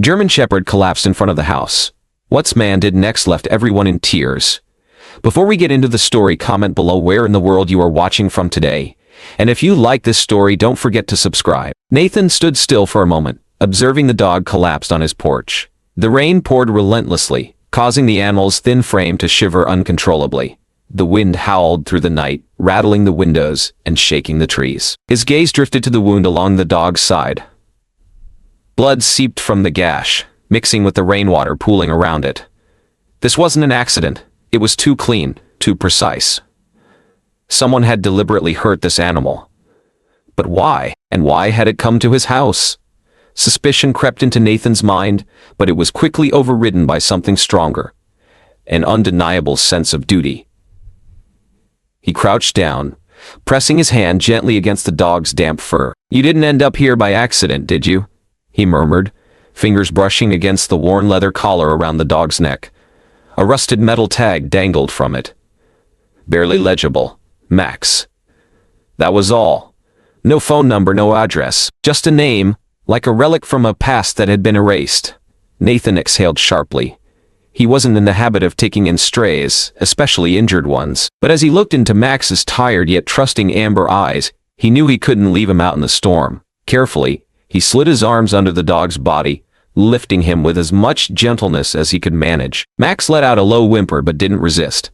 German Shepherd collapsed in front of the house. What's man did next left everyone in tears. Before we get into the story, comment below where in the world you are watching from today. And if you like this story, don't forget to subscribe. Nathan stood still for a moment, observing the dog collapsed on his porch. The rain poured relentlessly, causing the animal's thin frame to shiver uncontrollably. The wind howled through the night, rattling the windows and shaking the trees. His gaze drifted to the wound along the dog's side. Blood seeped from the gash, mixing with the rainwater pooling around it. This wasn't an accident. It was too clean, too precise. Someone had deliberately hurt this animal. But why? And why had it come to his house? Suspicion crept into Nathan's mind, but it was quickly overridden by something stronger. An undeniable sense of duty. He crouched down, pressing his hand gently against the dog's damp fur. "You didn't end up here by accident, did you?" he murmured, fingers brushing against the worn leather collar around the dog's neck. A rusted metal tag dangled from it. Barely legible. Max. That was all. No phone number, no address. Just a name, like a relic from a past that had been erased. Nathan exhaled sharply. He wasn't in the habit of taking in strays, especially injured ones. But as he looked into Max's tired yet trusting amber eyes, he knew he couldn't leave him out in the storm. Carefully, he slid his arms under the dog's body, lifting him with as much gentleness as he could manage. Max let out a low whimper but didn't resist.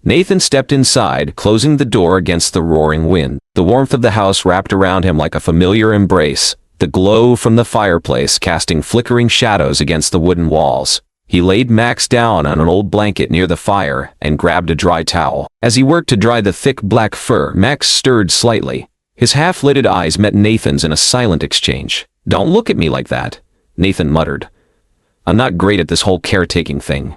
Nathan stepped inside, closing the door against the roaring wind. The warmth of the house wrapped around him like a familiar embrace, the glow from the fireplace casting flickering shadows against the wooden walls. He laid Max down on an old blanket near the fire and grabbed a dry towel. As he worked to dry the thick black fur, Max stirred slightly. His half-lidded eyes met Nathan's in a silent exchange. "Don't look at me like that," Nathan muttered. "I'm not great at this whole caretaking thing."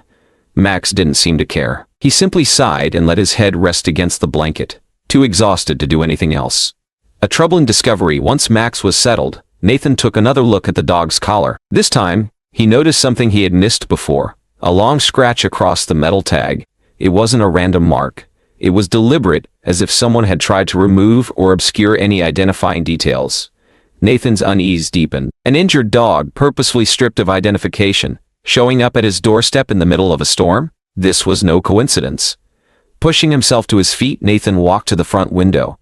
Max didn't seem to care. He simply sighed and let his head rest against the blanket, too exhausted to do anything else. A troubling discovery. Once Max was settled, Nathan took another look at the dog's collar. This time, he noticed something he had missed before. A long scratch across the metal tag. It wasn't a random mark. It was deliberate, as if someone had tried to remove or obscure any identifying details. Nathan's unease deepened. An injured dog, purposefully stripped of identification, showing up at his doorstep in the middle of a storm? This was no coincidence. Pushing himself to his feet, Nathan walked to the front window.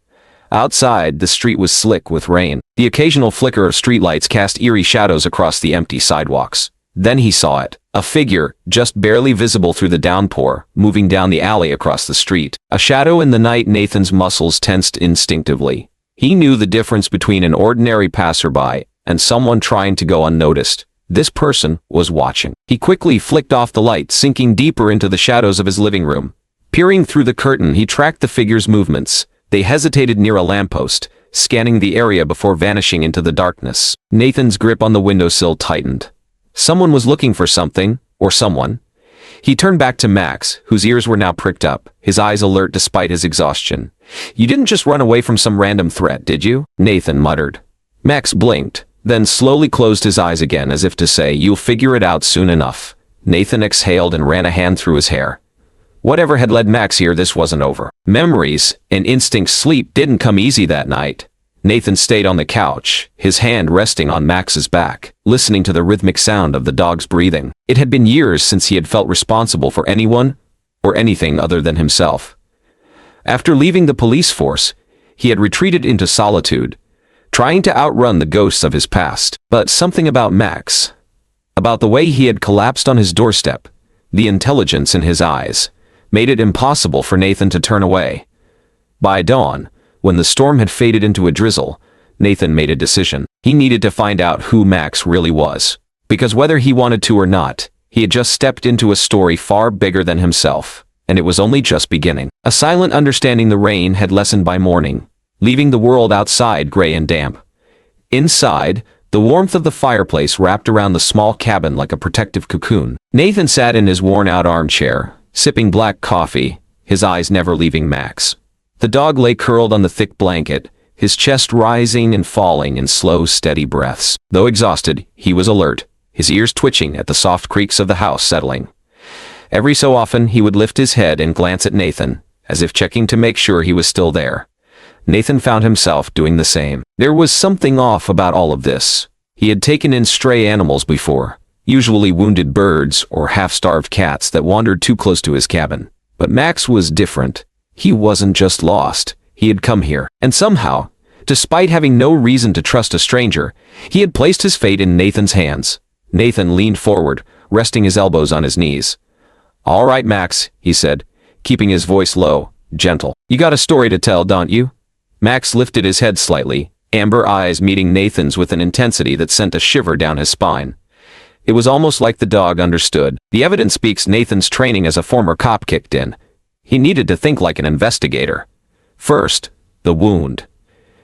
Outside, the street was slick with rain. The occasional flicker of streetlights cast eerie shadows across the empty sidewalks. Then he saw it. A figure, just barely visible through the downpour, moving down the alley across the street. A shadow in the night. Nathan's muscles tensed instinctively. He knew the difference between an ordinary passerby and someone trying to go unnoticed. This person was watching. He quickly flicked off the light, sinking deeper into the shadows of his living room. Peering through the curtain, he tracked the figure's movements. They hesitated near a lamppost, scanning the area before vanishing into the darkness. Nathan's grip on the windowsill tightened. Someone was looking for something, or someone. He turned back to Max, whose ears were now pricked up, his eyes alert despite his exhaustion. "You didn't just run away from some random threat, did you?" Nathan muttered. Max blinked, then slowly closed his eyes again as if to say, "You'll figure it out soon enough." Nathan exhaled and ran a hand through his hair. Whatever had led Max here, this wasn't over. Memories and instinct. Sleep didn't come easy that night. Nathan stayed on the couch, his hand resting on Max's back, listening to the rhythmic sound of the dog's breathing. It had been years since he had felt responsible for anyone or anything other than himself. After leaving the police force, he had retreated into solitude, trying to outrun the ghosts of his past. But something about Max, about the way he had collapsed on his doorstep, the intelligence in his eyes, made it impossible for Nathan to turn away. By dawn, when the storm had faded into a drizzle, Nathan made a decision. He needed to find out who Max really was. Because whether he wanted to or not, he had just stepped into a story far bigger than himself, and it was only just beginning. A silent understanding. The rain had lessened by morning, leaving the world outside gray and damp. Inside, the warmth of the fireplace wrapped around the small cabin like a protective cocoon. Nathan sat in his worn-out armchair, sipping black coffee, his eyes never leaving Max. The dog lay curled on the thick blanket, his chest rising and falling in slow, steady breaths. Though exhausted, he was alert, his ears twitching at the soft creaks of the house settling. Every so often, he would lift his head and glance at Nathan, as if checking to make sure he was still there. Nathan found himself doing the same. There was something off about all of this. He had taken in stray animals before, usually wounded birds or half-starved cats that wandered too close to his cabin. But Max was different. He wasn't just lost. He had come here, and somehow, despite having no reason to trust a stranger, he had placed his fate in Nathan's hands. Nathan leaned forward, resting his elbows on his knees. "All right, Max," he said, keeping his voice low, gentle. "You got a story to tell, don't you?" Max lifted his head slightly, amber eyes meeting Nathan's with an intensity that sent a shiver down his spine. It was almost like the dog understood. The evidence speaks Nathan's training as a former cop kicked in. He needed to think like an investigator. First, the wound.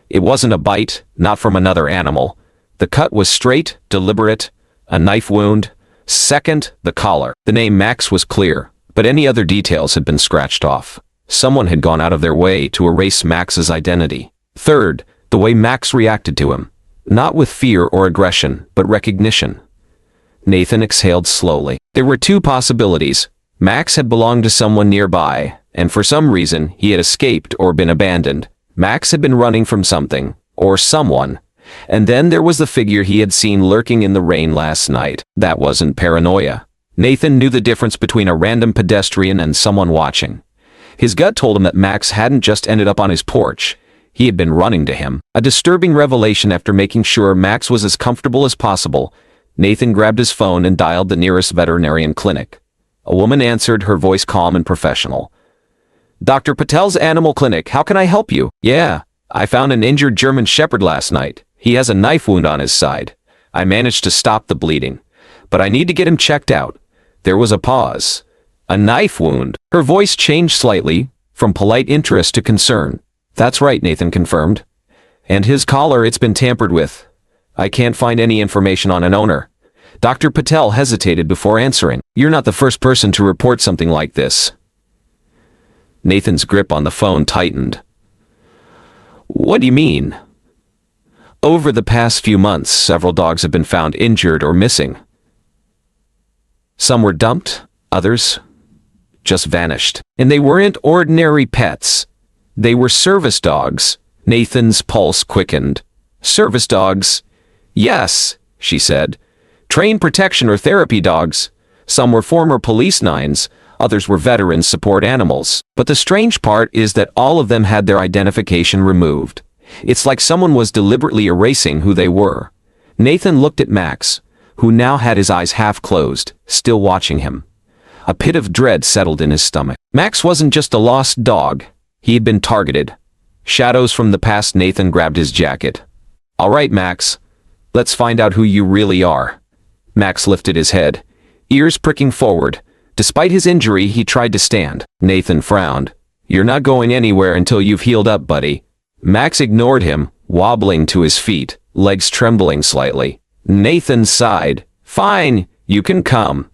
It wasn't a bite, not from another animal. The cut was straight, deliberate, a knife wound. Second, the collar. The name Max was clear, but any other details had been scratched off. Someone had gone out of their way to erase Max's identity. Third, the way Max reacted to him. Not with fear or aggression, but recognition. Nathan exhaled slowly. There were two possibilities. Max had belonged to someone nearby, and for some reason he had escaped or been abandoned. Max had been running from something, or someone. And then there was the figure he had seen lurking in the rain last night. That wasn't paranoia. Nathan knew the difference between a random pedestrian and someone watching. His gut told him that Max hadn't just ended up on his porch. He had been running to him. A disturbing revelation. After making sure Max was as comfortable as possible, Nathan grabbed his phone and dialed the nearest veterinarian clinic. A woman answered, her voice calm and professional. "Dr. Patel's Animal Clinic, how can I help you?" "Yeah, I found an injured German Shepherd last night. He has a knife wound on his side. I managed to stop the bleeding, but I need to get him checked out." There was a pause. "A knife wound?" Her voice changed slightly, from polite interest to concern. "That's right," Nathan confirmed. "And his collar, it's been tampered with. I can't find any information on an owner." Dr. Patel hesitated before answering. "You're not the first person to report something like this." Nathan's grip on the phone tightened. "What do you mean?" "Over the past few months, several dogs have been found injured or missing. Some were dumped, others just vanished. And they weren't ordinary pets. They were service dogs." Nathan's pulse quickened. "Service dogs?" "Yes," she said. "Trained protection or therapy dogs. Some were former police nines, others were veteran support animals. But the strange part is that all of them had their identification removed. It's like someone was deliberately erasing who they were." Nathan looked at Max, who now had his eyes half closed, still watching him. A pit of dread settled in his stomach. Max wasn't just a lost dog. He had been targeted. Shadows from the past. Nathan grabbed his jacket. "All right, Max. Let's find out who you really are." Max lifted his head, ears pricking forward. Despite his injury, he tried to stand. Nathan frowned. "You're not going anywhere until you've healed up, buddy." Max ignored him, wobbling to his feet, legs trembling slightly. Nathan sighed. "Fine, you can come.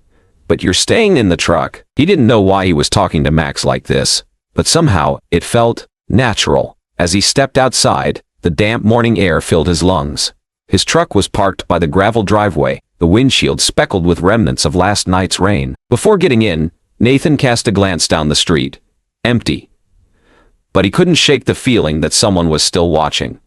But you're staying in the truck." He didn't know why he was talking to Max like this, but somehow it felt natural. As he stepped outside, the damp morning air filled his lungs. His truck was parked by the gravel driveway, the windshield speckled with remnants of last night's rain. Before getting in, Nathan cast a glance down the street. Empty. But he couldn't shake the feeling that someone was still watching.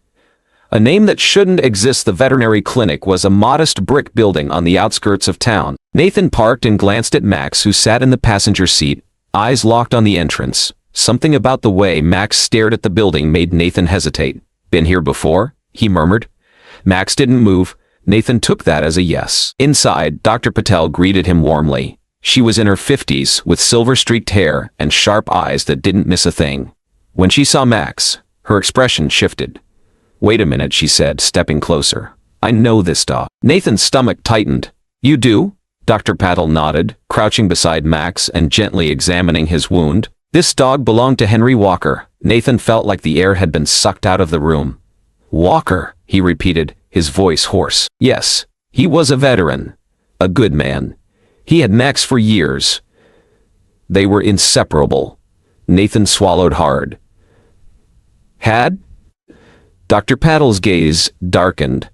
A name that shouldn't exist. The veterinary clinic was a modest brick building on the outskirts of town. Nathan parked and glanced at Max, who sat in the passenger seat, eyes locked on the entrance. Something about the way Max stared at the building made Nathan hesitate. "Been here before?" he murmured. Max didn't move. Nathan took that as a yes. Inside, Dr. Patel greeted him warmly. She was in her 50s, with silver-streaked hair and sharp eyes that didn't miss a thing. When she saw Max, her expression shifted. "Wait a minute," she said, stepping closer. "I know this dog." Nathan's stomach tightened. "You do?" Dr. Patel nodded, crouching beside Max and gently examining his wound. "This dog belonged to Henry Walker." Nathan felt like the air had been sucked out of the room. "Walker," he repeated, his voice hoarse. "Yes, he was a veteran. A good man. He had Max for years. They were inseparable." Nathan swallowed hard. "Had?" Dr. Patel's gaze darkened.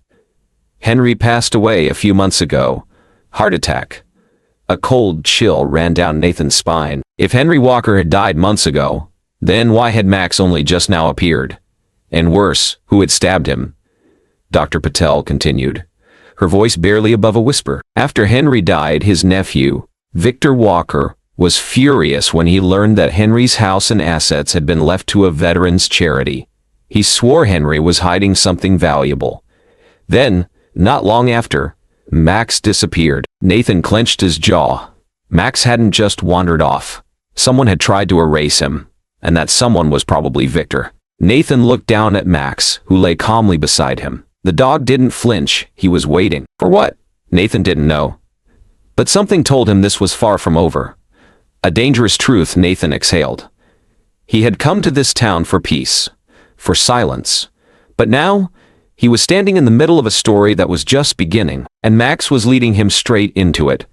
"Henry passed away a few months ago. Heart attack." A cold chill ran down Nathan's spine. If Henry Walker had died months ago, then why had Max only just now appeared? And worse, who had stabbed him? Dr. Patel continued. her voice barely above a whisper. After Henry died, his nephew, Victor Walker, was furious when he learned that Henry's house and assets had been left to a veterans charity. He swore Henry was hiding something valuable. Then, not long after, Max disappeared. Nathan clenched his jaw. Max hadn't just wandered off. Someone had tried to erase him, and that someone was probably Victor. Nathan looked down at Max, who lay calmly beside him. The dog didn't flinch. He was waiting. For what? Nathan didn't know. But something told him this was far from over. A dangerous truth Nathan exhaled. He had come to this town for peace, for silence. But now, he was standing in the middle of a story that was just beginning, and Max was leading him straight into it.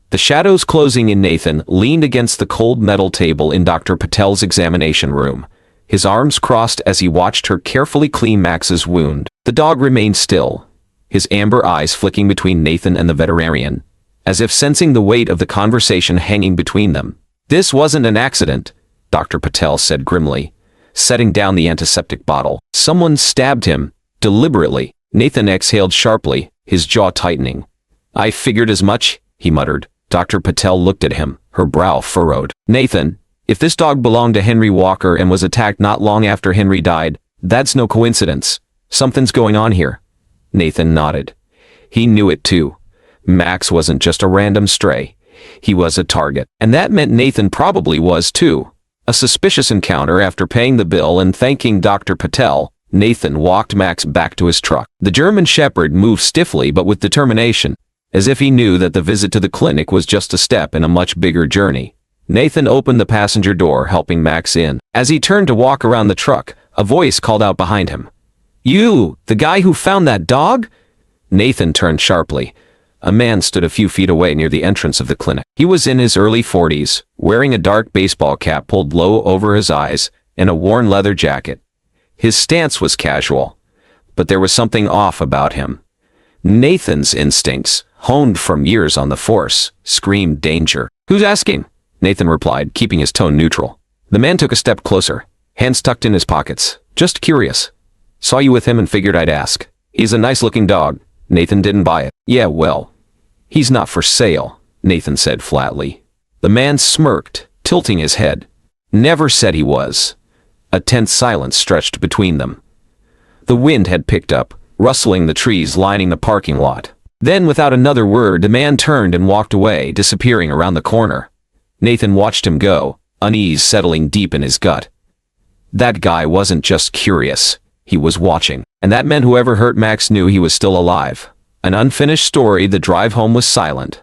The shadows closing in, Nathan leaned against the cold metal table in Dr. Patel's examination room, his arms crossed as he watched her carefully clean Max's wound. The dog remained still, his amber eyes flicking between Nathan and the veterinarian, as if sensing the weight of the conversation hanging between them. "This wasn't an accident," Dr. Patel said grimly, setting down the antiseptic bottle. "Someone stabbed him, deliberately." Nathan exhaled sharply, his jaw tightening. "I figured as much," he muttered. Dr. Patel looked at him, her brow furrowed. "Nathan, if this dog belonged to Henry Walker and was attacked not long after Henry died, that's no coincidence. Something's going on here." Nathan nodded. He knew it too. Max wasn't just a random stray. He was a target. And that meant Nathan probably was too. A suspicious encounter. After paying the bill and thanking Dr. Patel, Nathan walked Max back to his truck. The German Shepherd moved stiffly but with determination, as if he knew that the visit to the clinic was just a step in a much bigger journey. Nathan opened the passenger door, helping Max in. As he turned to walk around the truck, a voice called out behind him. "You, the guy who found that dog?" Nathan turned sharply. A man stood a few feet away near the entrance of the clinic. He was in his early 40s, wearing a dark baseball cap pulled low over his eyes and a worn leather jacket. His stance was casual, but there was something off about him. Nathan's instincts, honed from years on the force, screamed danger. "Who's asking?" Nathan replied, keeping his tone neutral. The man took a step closer, hands tucked in his pockets. "Just curious. Saw you with him and figured I'd ask." "He's a nice-looking dog." Nathan didn't buy it. "Yeah, well, he's not for sale," Nathan said flatly. The man smirked, tilting his head. "Never said he was." A tense silence stretched between them. The wind had picked up, rustling the trees lining the parking lot. Then, without another word, the man turned and walked away, disappearing around the corner. Nathan watched him go, unease settling deep in his gut. That guy wasn't just curious. He was watching. And that meant whoever hurt Max knew he was still alive. An unfinished story. The drive home was silent.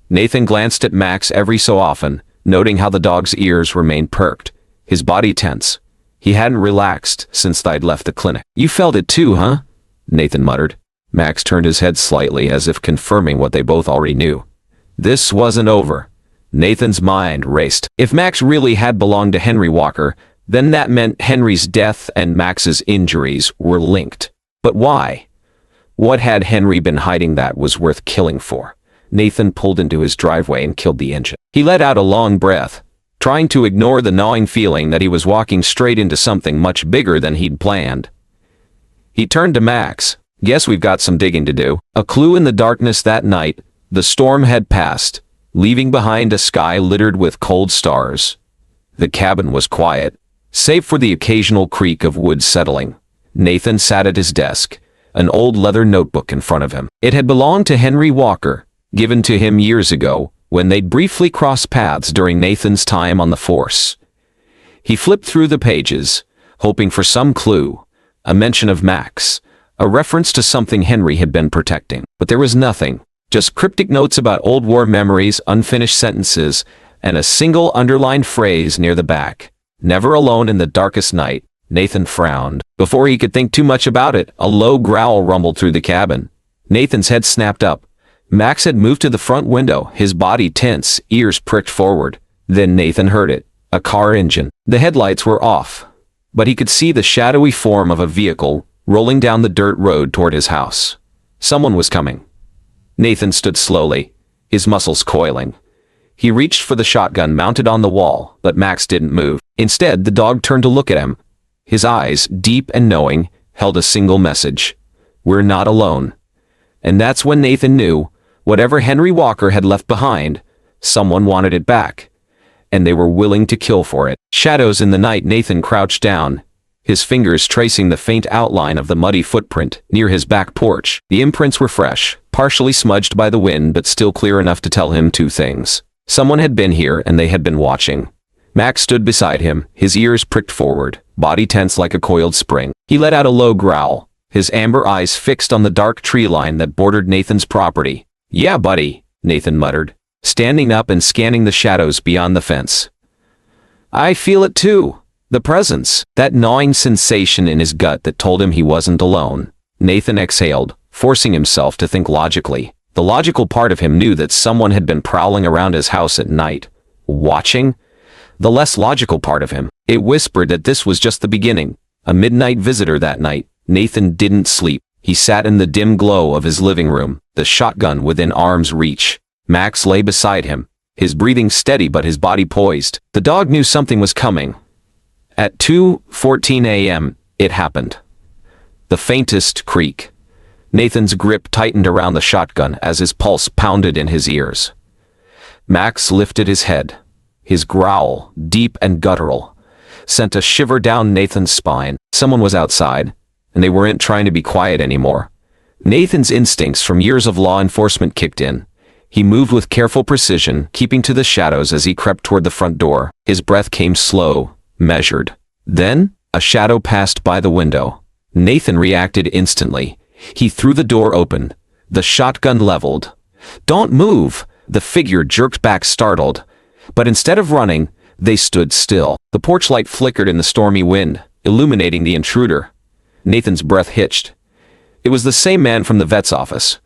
Nathan glanced at Max every so often, noting how the dog's ears remained perked, his body tense. He hadn't relaxed since they'd left the clinic. "You felt it too, huh?" Nathan muttered. Max turned his head slightly, as if confirming what they both already knew. This wasn't over. Nathan's mind raced. If Max really had belonged to Henry Walker, then that meant Henry's death and Max's injuries were linked. But why? What had Henry been hiding that was worth killing for? Nathan pulled into his driveway and killed the engine. He let out a long breath, trying to ignore the gnawing feeling that he was walking straight into something much bigger than he'd planned. He turned to Max. "Guess we've got some digging to do." A clue in the darkness that night. The storm had passed, leaving behind a sky littered with cold stars. The cabin was quiet, save for the occasional creak of wood settling. Nathan sat at his desk, an old leather notebook in front of him. It had belonged to Henry Walker, given to him years ago, when they'd briefly crossed paths during Nathan's time on the force. He flipped through the pages, hoping for some clue, a mention of Max, a reference to something Henry had been protecting. But there was nothing, just cryptic notes about old war memories, unfinished sentences, and a single underlined phrase near the back. "Never alone in the darkest night." Nathan frowned. Before he could think too much about it, a low growl rumbled through the cabin. Nathan's head snapped up. Max had moved to the front window, his body tense, ears pricked forward. Then Nathan heard it, a car engine. The headlights were off, but he could see the shadowy form of a vehicle rolling down the dirt road toward his house. Someone was coming. Nathan stood slowly, his muscles coiling. He reached for the shotgun mounted on the wall, but Max didn't move. Instead, the dog turned to look at him. His eyes, deep and knowing, held a single message. "We're not alone." And that's when Nathan knew, whatever Henry Walker had left behind, someone wanted it back, and they were willing to kill for it. Shadows in the night. Nathan crouched down, his fingers tracing the faint outline of the muddy footprint near his back porch. The imprints were fresh, partially smudged by the wind but still clear enough to tell him two things. Someone had been here and they had been watching. Max stood beside him, his ears pricked forward, body tense like a coiled spring. He let out a low growl, his amber eyes fixed on the dark tree line that bordered Nathan's property. "Yeah, buddy," Nathan muttered, standing up and scanning the shadows beyond the fence. "I feel it too. The presence." That gnawing sensation in his gut that told him he wasn't alone. Nathan exhaled, forcing himself to think logically. The logical part of him knew that someone had been prowling around his house at night. Watching? The less logical part of him, it whispered that this was just the beginning. A midnight visitor that night. Nathan didn't sleep. He sat in the dim glow of his living room, the shotgun within arm's reach. Max lay beside him, his breathing steady but his body poised. The dog knew something was coming. At 2:14 a.m., it happened. The faintest creak. Nathan's grip tightened around the shotgun as his pulse pounded in his ears. Max lifted his head. His growl, deep and guttural, sent a shiver down Nathan's spine. Someone was outside, and they weren't trying to be quiet anymore. Nathan's instincts from years of law enforcement kicked in. He moved with careful precision, keeping to the shadows as he crept toward the front door. His breath came slow, measured. Then, a shadow passed by the window. Nathan reacted instantly. He threw the door open, the shotgun leveled. "Don't move!" The figure jerked back startled. But instead of running, they stood still. The porch light flickered in the stormy wind, illuminating the intruder. Nathan's breath hitched. It was the same man from the vet's office,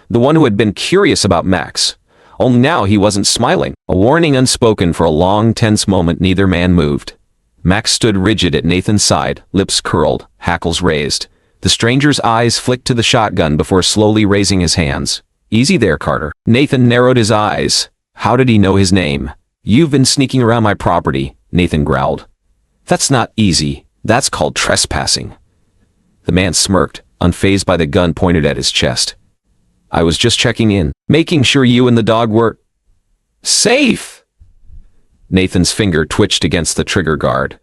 the one who had been curious about Max. Only now he wasn't smiling. A warning unspoken. For a long, tense moment, neither man moved. Max stood rigid at Nathan's side, lips curled, hackles raised. The stranger's eyes flicked to the shotgun before slowly raising his hands. "Easy there, Carter." Nathan narrowed his eyes. How did he know his name? "You've been sneaking around my property," Nathan growled. "That's not easy. That's called trespassing." The man smirked, unfazed by the gun pointed at his chest. "I was just checking in, making sure you and the dog were safe." Nathan's finger twitched against the trigger guard.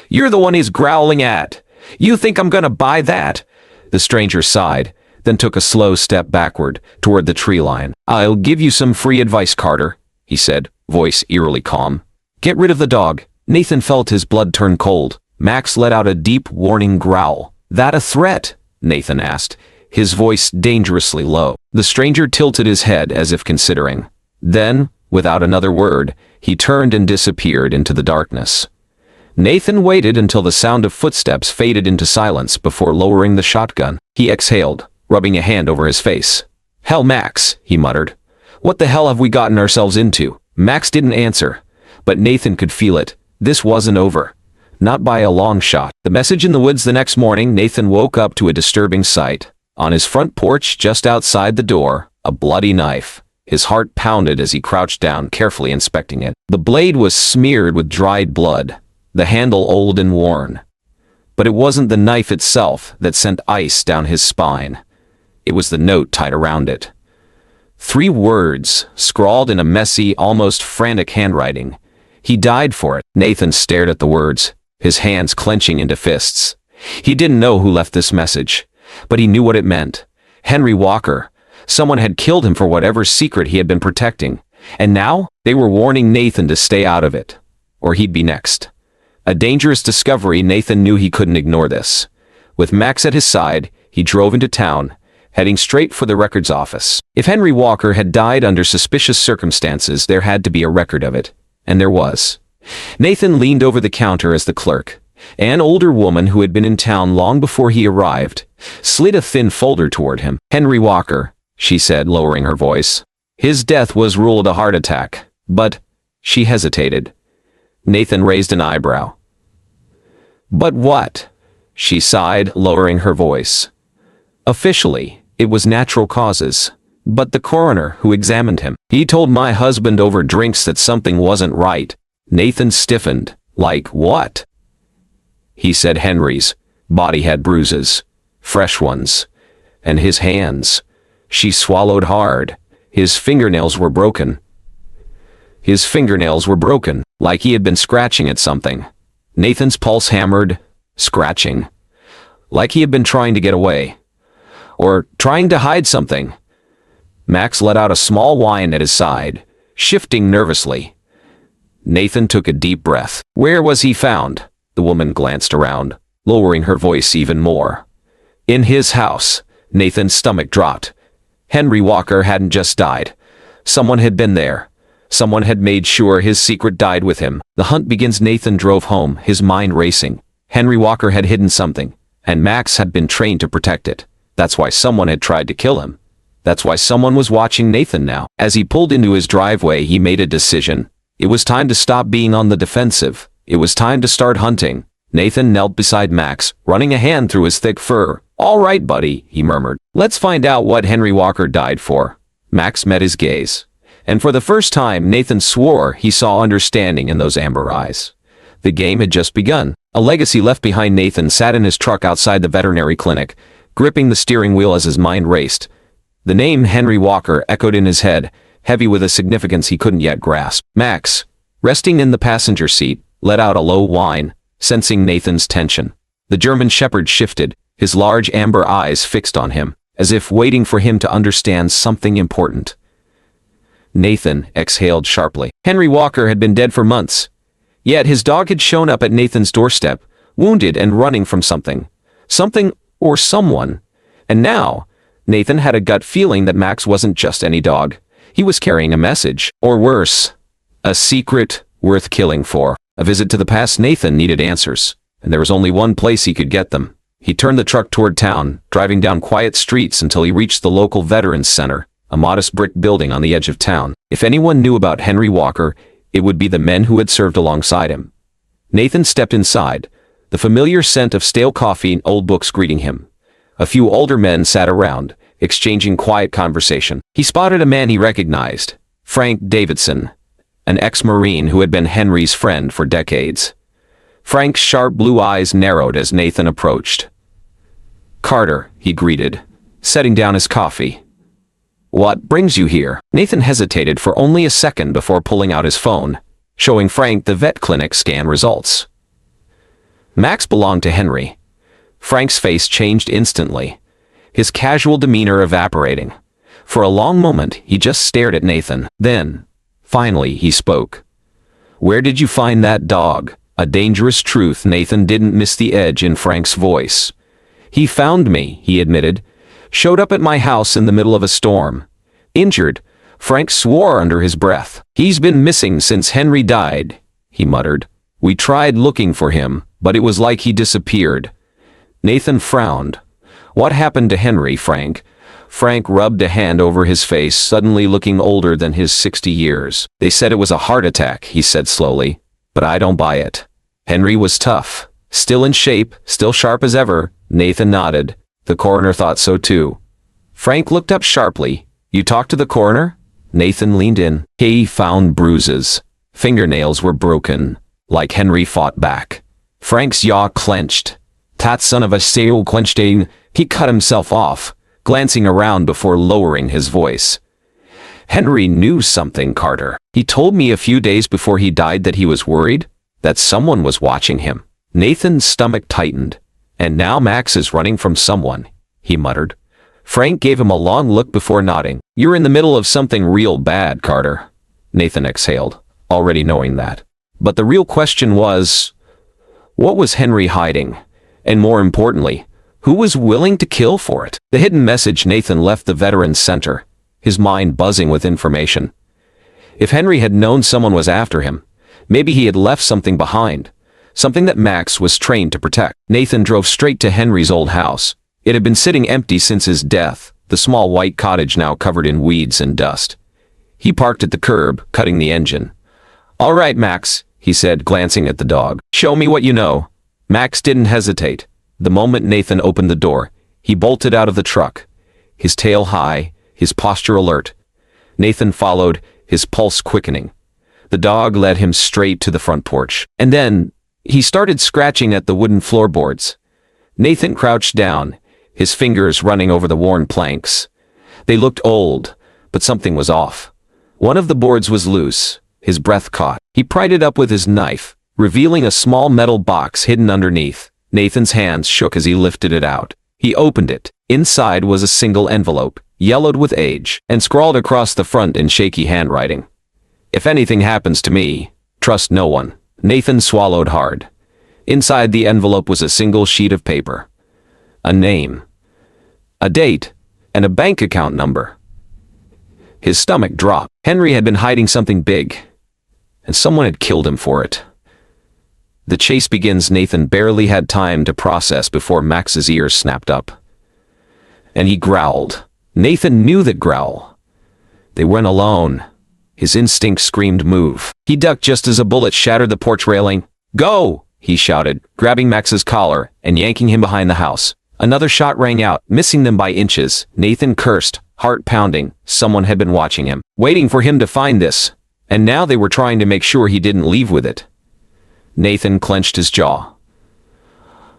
"You're the one he's growling at. You think I'm gonna buy that?" The stranger sighed, then took a slow step backward, toward the tree line. "I'll give you some free advice, Carter," he said, voice eerily calm. "Get rid of the dog." Nathan felt his blood turn cold. Max let out a deep, warning growl. "That a threat?" Nathan asked, his voice dangerously low. The stranger tilted his head as if considering. Then, without another word, he turned and disappeared into the darkness. Nathan waited until the sound of footsteps faded into silence before lowering the shotgun. He exhaled, rubbing a hand over his face. "Hell, Max," he muttered. "What the hell have we gotten ourselves into?" Max didn't answer, but Nathan could feel it. This wasn't over. Not by a long shot. The message in the woods. The next morning, Nathan woke up to a disturbing sight. On his front porch, just outside the door, a bloody knife. His heart pounded as he crouched down, carefully inspecting it. The blade was smeared with dried blood, the handle old and worn. But it wasn't the knife itself that sent ice down his spine. It was the note tied around it. 3 words, scrawled in a messy, almost frantic handwriting. "He died for it." Nathan stared at the words, his hands clenching into fists. He didn't know who left this message, but he knew what it meant. Henry Walker. Someone had killed him for whatever secret he had been protecting. And now, they were warning Nathan to stay out of it, or he'd be next. A dangerous discovery. Nathan knew he couldn't ignore this. With Max at his side, he drove into town, heading straight for the records office. If Henry Walker had died under suspicious circumstances, there had to be a record of it. And there was. Nathan leaned over the counter as the clerk, an older woman who had been in town long before he arrived, slid a thin folder toward him. "Henry Walker," she said, lowering her voice. "His death was ruled a heart attack, but—" She hesitated. Nathan raised an eyebrow. "But what?" She sighed, lowering her voice. "Officially, it was natural causes. But the coroner who examined him, he told my husband over drinks that something wasn't right." Nathan stiffened. "Like what?" He said Henry's body had bruises, fresh ones, and his hands. She swallowed hard. His fingernails were broken. His fingernails were broken, like he had been scratching at something. Nathan's pulse hammered, scratching. Like he had been trying to get away. Or trying to hide something. Max let out a small whine at his side, shifting nervously. Nathan took a deep breath. Where was he found? The woman glanced around, lowering her voice even more. In his house. Nathan's stomach dropped. Henry Walker hadn't just died. Someone had been there. Someone had made sure his secret died with him. The hunt begins. Nathan drove home, his mind racing. Henry Walker had hidden something, and Max had been trained to protect it. That's why someone had tried to kill him. That's why someone was watching Nathan now. As he pulled into his driveway, he made a decision. It was time to stop being on the defensive. It was time to start hunting. Nathan knelt beside Max, running a hand through his thick fur. All right, buddy, he murmured. Let's find out what Henry Walker died for. Max met his gaze. And for the first time, Nathan swore he saw understanding in those amber eyes. The game had just begun. A legacy left behind. Nathan sat in his truck outside the veterinary clinic, gripping the steering wheel as his mind raced. The name Henry Walker echoed in his head, heavy with a significance he couldn't yet grasp. Max, resting in the passenger seat, let out a low whine, sensing Nathan's tension. The German Shepherd shifted, his large amber eyes fixed on him, as if waiting for him to understand something important. Nathan exhaled sharply. Henry Walker had been dead for months. Yet his dog had shown up at Nathan's doorstep, wounded and running from something. Something or someone. And now, Nathan had a gut feeling that Max wasn't just any dog. He was carrying a message, or worse, a secret worth killing for. A visit to the past. Nathan needed answers, and there was only one place he could get them. He turned the truck toward town, driving down quiet streets until he reached the local Veterans Center, a modest brick building on the edge of town. If anyone knew about Henry Walker, it would be the men who had served alongside him. Nathan stepped inside, the familiar scent of stale coffee and old books greeting him. A few older men sat around, exchanging quiet conversation. He spotted a man he recognized, Frank Davidson, an ex-Marine who had been Henry's friend for decades. Frank's sharp blue eyes narrowed as Nathan approached. Carter, he greeted, setting down his coffee. What brings you here? Nathan hesitated for only a second before pulling out his phone, showing Frank the vet clinic scan results. Max belonged to Henry. Frank's face changed instantly, his casual demeanor evaporating. For a long moment, he just stared at Nathan. Then, finally, he spoke. Where did you find that dog? A dangerous truth. Nathan didn't miss the edge in Frank's voice. He found me, he admitted. Showed up at my house in the middle of a storm. Injured, Frank swore under his breath. He's been missing since Henry died, he muttered. We tried looking for him, but it was like he disappeared. Nathan frowned. What happened to Henry, Frank? Frank rubbed a hand over his face, suddenly looking older than his 60 years. They said it was a heart attack, he said slowly. But I don't buy it. Henry was tough. Still in shape, still sharp as ever. Nathan nodded. The coroner thought so too. Frank looked up sharply. You talked to the coroner? Nathan leaned in. He found bruises. Fingernails were broken, like Henry fought back. Frank's jaw clenched. That son of a sail clenched in. He cut himself off, glancing around before lowering his voice. Henry knew something, Carter. He told me a few days before he died that he was worried, that someone was watching him. Nathan's stomach tightened. And now Max is running from someone, he muttered. Frank gave him a long look before nodding. You're in the middle of something real bad, Carter. Nathan exhaled, already knowing that. But the real question was, what was Henry hiding? And more importantly, who was willing to kill for it? The hidden message. Nathan left the Veterans Center, his mind buzzing with information. If Henry had known someone was after him, maybe he had left something behind. Something that Max was trained to protect. Nathan drove straight to Henry's old house. It had been sitting empty since his death, the small white cottage now covered in weeds and dust. He parked at the curb, cutting the engine. All right, Max, he said, glancing at the dog. Show me what you know. Max didn't hesitate. The moment Nathan opened the door, he bolted out of the truck, his tail high, his posture alert. Nathan followed, his pulse quickening. The dog led him straight to the front porch. And then, he started scratching at the wooden floorboards. Nathan crouched down, his fingers running over the worn planks. They looked old, but something was off. One of the boards was loose. His breath caught. He pried it up with his knife, revealing a small metal box hidden underneath. Nathan's hands shook as he lifted it out. He opened it. Inside was a single envelope, yellowed with age, and scrawled across the front in shaky handwriting. "If anything happens to me, trust no one." Nathan swallowed hard. Inside the envelope was a single sheet of paper. A name, a date, and a bank account number. His stomach dropped. Henry had been hiding something big, and someone had killed him for it. The chase begins. Nathan barely had time to process before Max's ears snapped up. And he growled. Nathan knew that growl. They weren't alone. His instinct screamed move. He ducked just as a bullet shattered the porch railing. "Go!" he shouted, grabbing Max's collar and yanking him behind the house. Another shot rang out, missing them by inches. Nathan cursed, heart pounding. Someone had been watching him, waiting for him to find this, and now they were trying to make sure he didn't leave with it. Nathan clenched his jaw.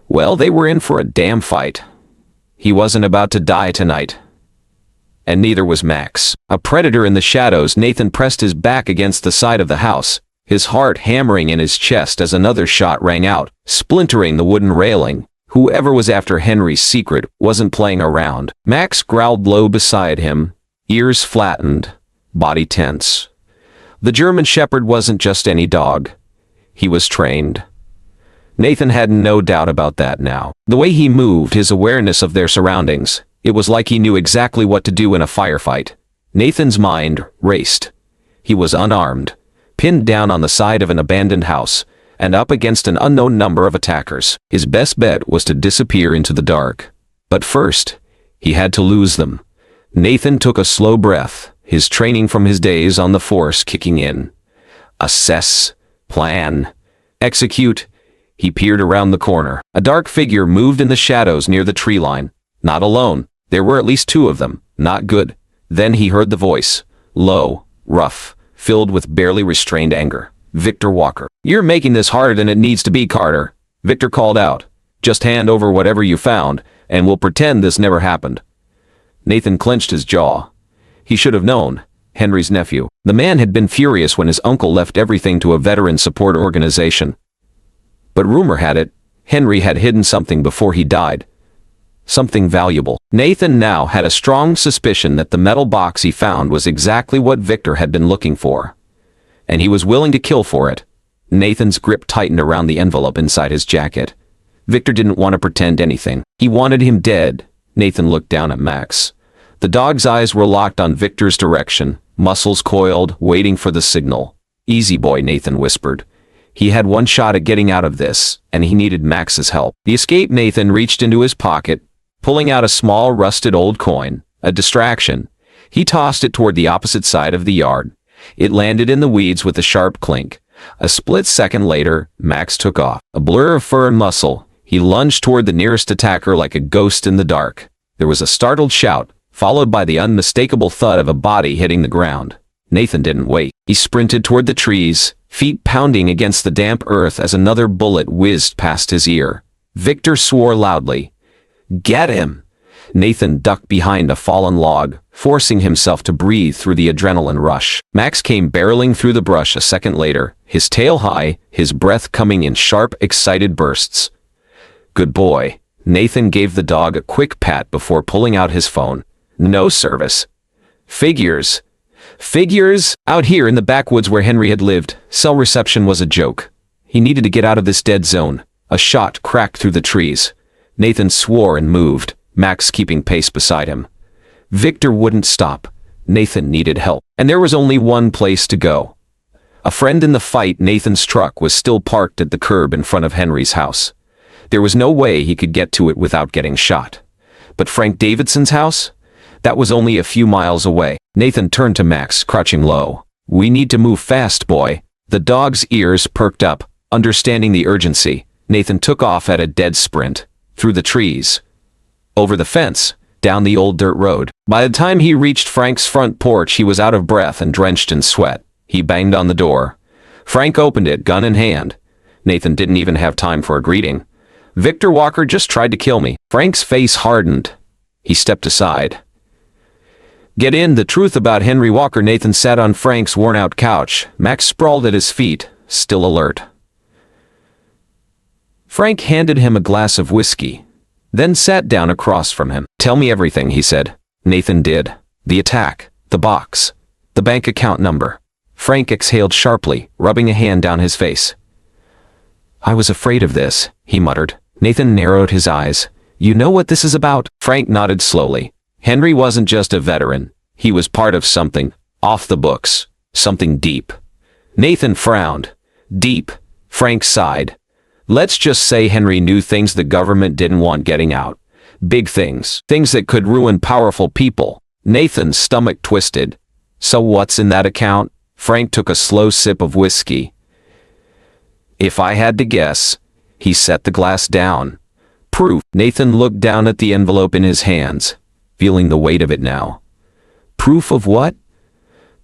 Well, they were in for a damn fight. He wasn't about to die tonight. And neither was Max. A predator in the shadows. Nathan pressed his back against the side of the house, his heart hammering in his chest as another shot rang out, splintering the wooden railing. Whoever was after Henry's secret wasn't playing around. Max growled low beside him, ears flattened, body tense. The German Shepherd wasn't just any dog. He was trained. Nathan had no doubt about that now. The way he moved, his awareness of their surroundings, it was like he knew exactly what to do in a firefight. Nathan's mind raced. He was unarmed, pinned down on the side of an abandoned house, and up against an unknown number of attackers. His best bet was to disappear into the dark. But first, he had to lose them. Nathan took a slow breath, his training from his days on the force kicking in. Assess, plan, execute. He peered around the corner. A dark figure moved in the shadows near the tree line. Not alone. There were at least two of them. Not good. Then he heard the voice. Low, rough, filled with barely restrained anger. Victor Walker. "You're making this harder than it needs to be, Carter," Victor called out. "Just hand over whatever you found, and we'll pretend this never happened." Nathan clenched his jaw. He should have known. Henry's nephew. The man had been furious when his uncle left everything to a veteran support organization. But rumor had it, Henry had hidden something before he died. Something valuable. Nathan now had a strong suspicion that the metal box he found was exactly what Victor had been looking for. And he was willing to kill for it. Nathan's grip tightened around the envelope inside his jacket. Victor didn't want to pretend anything. He wanted him dead. Nathan looked down at Max. The dog's eyes were locked on Victor's direction, muscles coiled, waiting for the signal. "Easy boy," Nathan whispered. He had one shot at getting out of this, and he needed Max's help. The escape. Nathan reached into his pocket, pulling out a small rusted old coin, a distraction. He tossed it toward the opposite side of the yard. It landed in the weeds with a sharp clink. A split second later, Max took off. A blur of fur and muscle, he lunged toward the nearest attacker like a ghost in the dark. There was a startled shout, followed by the unmistakable thud of a body hitting the ground. Nathan didn't wait. He sprinted toward the trees, feet pounding against the damp earth as another bullet whizzed past his ear. Victor swore loudly. "Get him!" Nathan ducked behind a fallen log, forcing himself to breathe through the adrenaline rush. Max came barreling through the brush a second later, his tail high, his breath coming in sharp, excited bursts. "Good boy." Nathan gave the dog a quick pat before pulling out his phone. "No service." Figures. Out here in the backwoods where Henry had lived, cell reception was a joke. He needed to get out of this dead zone. A shot cracked through the trees. Nathan swore and moved, Max keeping pace beside him. Victor wouldn't stop. Nathan needed help, and there was only one place to go. A friend in the fight. Nathan's truck was still parked at the curb in front of Henry's house. There was no way he could get to it without getting shot. But Frank Davidson's house? That was only a few miles away. Nathan turned to Max, crouching low. "We need to move fast, boy." The dog's ears perked up, understanding the urgency. Nathan took off at a dead sprint, through the trees, over the fence, down the old dirt road. By the time he reached Frank's front porch, he was out of breath and drenched in sweat. He banged on the door. Frank opened it, gun in hand. Nathan didn't even have time for a greeting. "Victor Walker just tried to kill me." Frank's face hardened. He stepped aside. Get in, the truth about Henry Walker. Nathan sat on Frank's worn-out couch. Max sprawled at his feet, still alert. Frank handed him a glass of whiskey, then sat down across from him. Tell me everything, he said. Nathan did. The attack, the box, the bank account number. Frank exhaled sharply, rubbing a hand down his face. I was afraid of this, he muttered. Nathan narrowed his eyes. You know what this is about? Frank nodded slowly. Henry wasn't just a veteran. He was part of something, off the books, something deep. Nathan frowned. Deep. Frank sighed. Let's just say Henry knew things the government didn't want getting out. Big things. Things that could ruin powerful people. Nathan's stomach twisted. So what's in that account? Frank took a slow sip of whiskey. If I had to guess, he set the glass down. Proof. Nathan looked down at the envelope in his hands, feeling the weight of it now. Proof of what?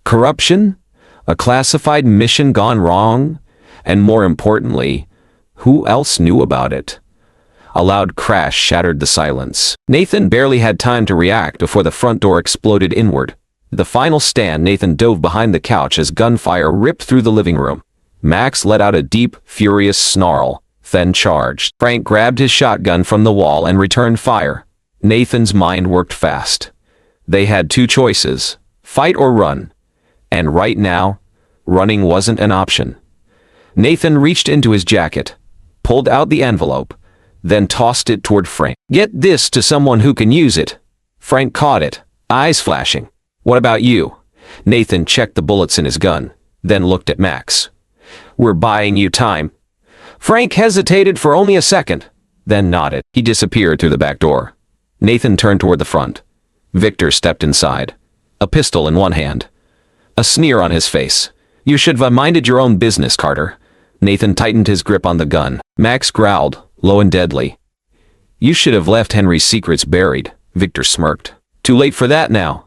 Corruption? A classified mission gone wrong? And more importantly, who else knew about it? A loud crash shattered the silence. Nathan barely had time to react before the front door exploded inward. The final stand, Nathan dove behind the couch as gunfire ripped through the living room. Max let out a deep, furious snarl, then charged. Frank grabbed his shotgun from the wall and returned fire. Nathan's mind worked fast. They had two choices, fight or run. And right now, running wasn't an option. Nathan reached into his jacket, pulled out the envelope, then tossed it toward Frank. Get this to someone who can use it. Frank caught it, eyes flashing. What about you? Nathan checked the bullets in his gun, then looked at Max. We're buying you time. Frank hesitated for only a second, then nodded. He disappeared through the back door. Nathan turned toward the front. Victor stepped inside, a pistol in one hand, a sneer on his face. You should have minded your own business, Carter. Nathan tightened his grip on the gun. Max growled, low and deadly. You should have left Henry's secrets buried, Victor smirked. Too late for that now.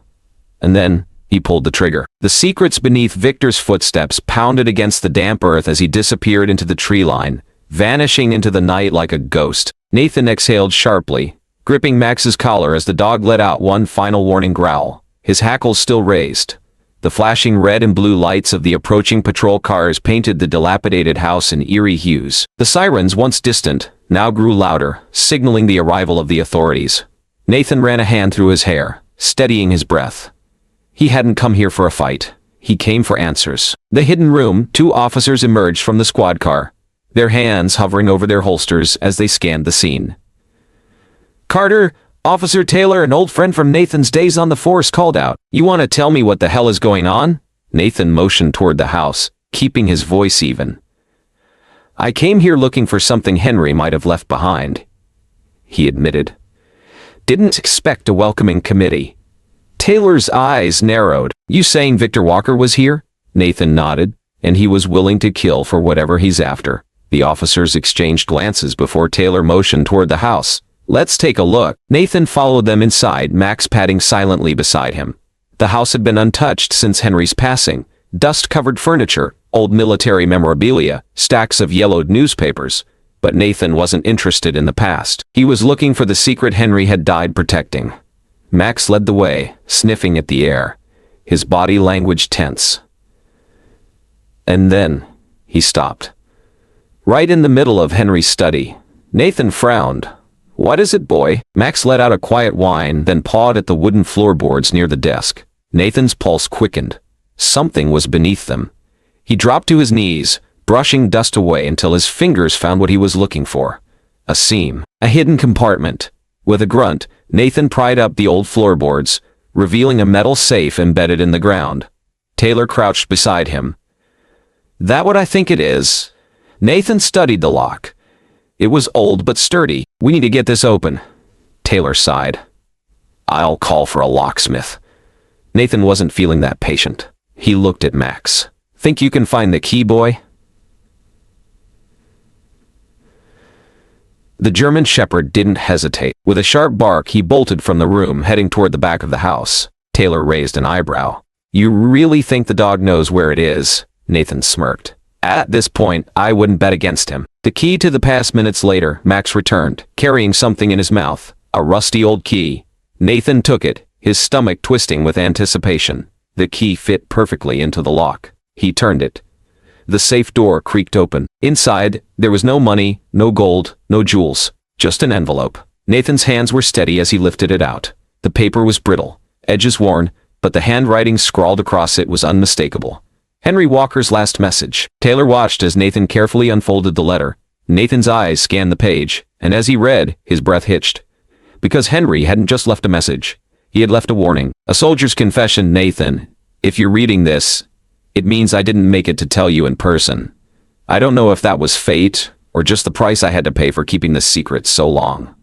And then, he pulled the trigger. The secrets beneath Victor's footsteps pounded against the damp earth as he disappeared into the tree line, vanishing into the night like a ghost. Nathan exhaled sharply, gripping Max's collar as the dog let out one final warning growl, his hackles still raised. The flashing red and blue lights of the approaching patrol cars painted the dilapidated house in eerie hues. The sirens, once distant, now grew louder, signaling the arrival of the authorities. Nathan ran a hand through his hair, steadying his breath. He hadn't come here for a fight. He came for answers. The hidden room, two officers emerged from the squad car, their hands hovering over their holsters as they scanned the scene. Carter, Officer Taylor, an old friend from Nathan's days on the force, called out. You want to tell me what the hell is going on? Nathan motioned toward the house, keeping his voice even. I came here looking for something Henry might have left behind, he admitted. Didn't expect a welcoming committee. Taylor's eyes narrowed. You saying Victor Walker was here? Nathan nodded, and he was willing to kill for whatever he's after. The officers exchanged glances before Taylor motioned toward the house. Let's take a look. Nathan followed them inside, Max padding silently beside him. The house had been untouched since Henry's passing. Dust-covered furniture, old military memorabilia, stacks of yellowed newspapers. But Nathan wasn't interested in the past. He was looking for the secret Henry had died protecting. Max led the way, sniffing at the air, his body language tense. And then, he stopped. Right in the middle of Henry's study. Nathan frowned. What is it, boy? Max let out a quiet whine, then pawed at the wooden floorboards near the desk. Nathan's pulse quickened. Something was beneath them. He dropped to his knees, brushing dust away until his fingers found what he was looking for. A seam. A hidden compartment. With a grunt, Nathan pried up the old floorboards, revealing a metal safe embedded in the ground. Taylor crouched beside him. That what I think it is? Nathan studied the lock. It was old but sturdy. We need to get this open. Taylor sighed. I'll call for a locksmith. Nathan wasn't feeling that patient. He looked at Max. Think you can find the key, boy? The German shepherd didn't hesitate. With a sharp bark, he bolted from the room, heading toward the back of the house. Taylor raised an eyebrow. You really think the dog knows where it is? Nathan smirked. At this point, I wouldn't bet against him. The key to the past. Minutes later, Max returned, carrying something in his mouth. A rusty old key. Nathan took it, his stomach twisting with anticipation. The key fit perfectly into the lock. He turned it. The safe door creaked open. Inside, there was no money, no gold, no jewels, just an envelope. Nathan's hands were steady as he lifted it out. The paper was brittle, edges worn, but the handwriting scrawled across it was unmistakable. Henry Walker's last message. Taylor watched as Nathan carefully unfolded the letter. Nathan's eyes scanned the page, and as he read, his breath hitched. Because Henry hadn't just left a message. He had left a warning. A soldier's confession. Nathan, if you're reading this, it means I didn't make it to tell you in person. I don't know if that was fate, or just the price I had to pay for keeping this secret so long.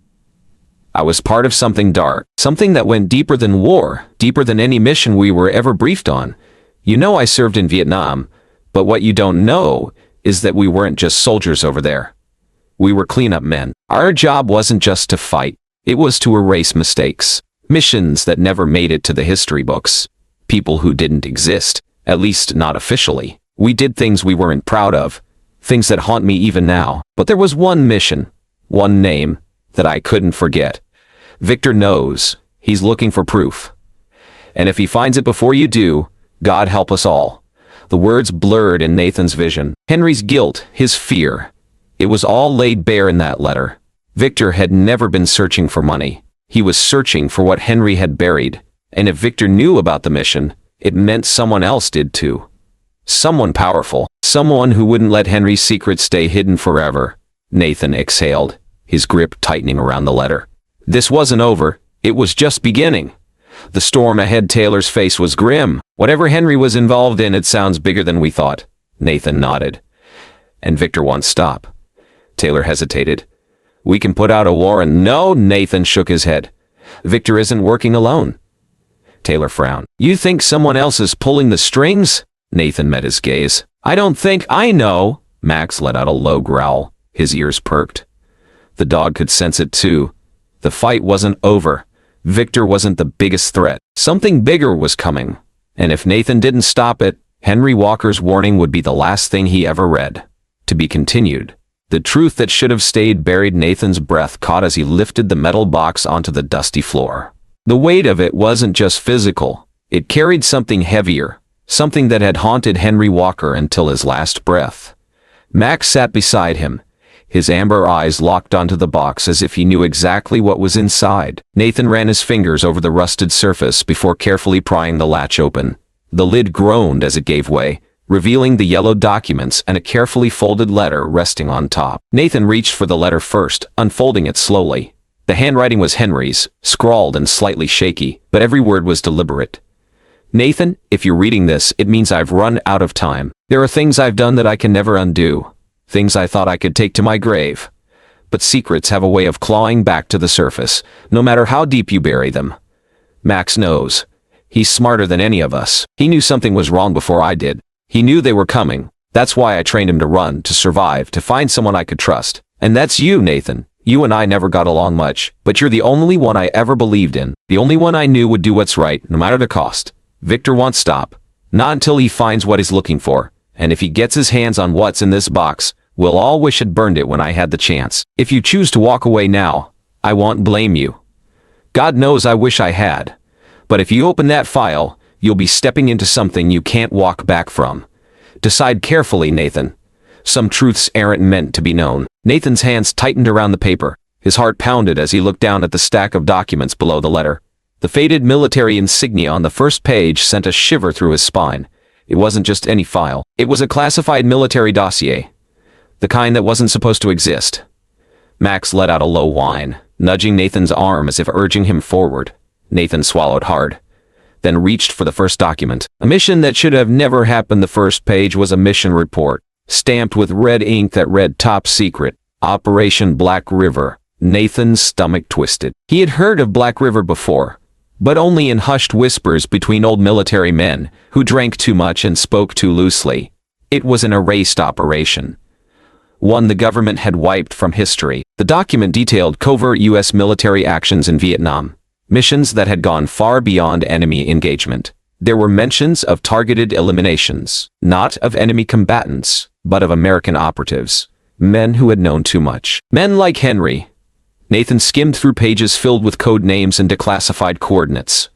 I was part of something dark, something that went deeper than war, deeper than any mission we were ever briefed on. You know I served in Vietnam, but what you don't know is that we weren't just soldiers over there. We were cleanup men. Our job wasn't just to fight, it was to erase mistakes. Missions that never made it to the history books. People who didn't exist, at least not officially. We did things we weren't proud of, things that haunt me even now. But there was one mission, one name, that I couldn't forget. Victor knows. He's looking for proof. And if he finds it before you do, God help us all. The words blurred in Nathan's vision. Henry's guilt, his fear. It was all laid bare in that letter. Victor had never been searching for money. He was searching for what Henry had buried. And if Victor knew about the mission, it meant someone else did too. Someone powerful. Someone who wouldn't let Henry's secret stay hidden forever. Nathan exhaled, his grip tightening around the letter. This wasn't over. It was just beginning. The storm ahead. Taylor's face was grim. Whatever Henry was involved in, it sounds bigger than we thought. Nathan nodded. And Victor won't stop. Taylor hesitated. We can put out a warrant. No, Nathan shook his head. Victor isn't working alone. Taylor frowned. You think someone else is pulling the strings? Nathan met his gaze. I don't think I know. Max let out a low growl. His ears perked. The dog could sense it too. The fight wasn't over. Victor wasn't the biggest threat. Something bigger was coming. And if Nathan didn't stop it, Henry Walker's warning would be the last thing he ever read. To be continued. The truth that should have stayed buried. Nathan's breath caught as he lifted the metal box onto the dusty floor. The weight of it wasn't just physical. It carried something heavier, something that had haunted Henry Walker until his last breath. Max sat beside him, his amber eyes locked onto the box as if he knew exactly what was inside. Nathan ran his fingers over the rusted surface before carefully prying the latch open. The lid groaned as it gave way, revealing the yellowed documents and a carefully folded letter resting on top. Nathan reached for the letter first, unfolding it slowly. The handwriting was Henry's, scrawled and slightly shaky, but every word was deliberate. Nathan, if you're reading this, it means I've run out of time. There are things I've done that I can never undo. Things I thought I could take to my grave. But secrets have a way of clawing back to the surface, no matter how deep you bury them. Max knows. He's smarter than any of us. He knew something was wrong before I did. He knew they were coming. That's why I trained him to run, to survive, to find someone I could trust. And that's you, Nathan. You and I never got along much, but you're the only one I ever believed in. The only one I knew would do what's right, no matter the cost. Victor won't stop. Not until he finds what he's looking for. And if he gets his hands on what's in this box, we'll all wish I'd burned it when I had the chance. If you choose to walk away now, I won't blame you. God knows I wish I had. But if you open that file, you'll be stepping into something you can't walk back from. Decide carefully, Nathan. Some truths aren't meant to be known. Nathan's hands tightened around the paper. His heart pounded as he looked down at the stack of documents below the letter. The faded military insignia on the first page sent a shiver through his spine. It wasn't just any file. It was a classified military dossier. The kind that wasn't supposed to exist. Max let out a low whine, nudging Nathan's arm as if urging him forward. Nathan swallowed hard, then reached for the first document. A mission that should have never happened. The first page was a mission report, stamped with red ink that read Top Secret, Operation Black River. Nathan's stomach twisted. He had heard of Black River before, but only in hushed whispers between old military men who drank too much and spoke too loosely. It was an erased operation. One the government had wiped from history. The document detailed covert U.S. military actions in Vietnam, missions that had gone far beyond enemy engagement. There were mentions of targeted eliminations, not of enemy combatants, but of American operatives, men who had known too much. Men like Henry. Nathan skimmed through pages filled with code names and declassified coordinates.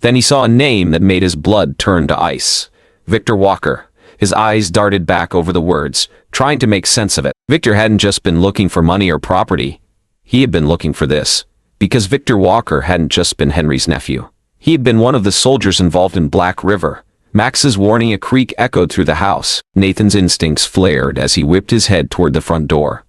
Then he saw a name that made his blood turn to ice. Victor Walker. His eyes darted back over the words, trying to make sense of it. Victor hadn't just been looking for money or property. He had been looking for this. Because Victor Walker hadn't just been Henry's nephew. He had been one of the soldiers involved in Black River. Max's warning a creak echoed through the house. Nathan's instincts flared as he whipped his head toward the front door.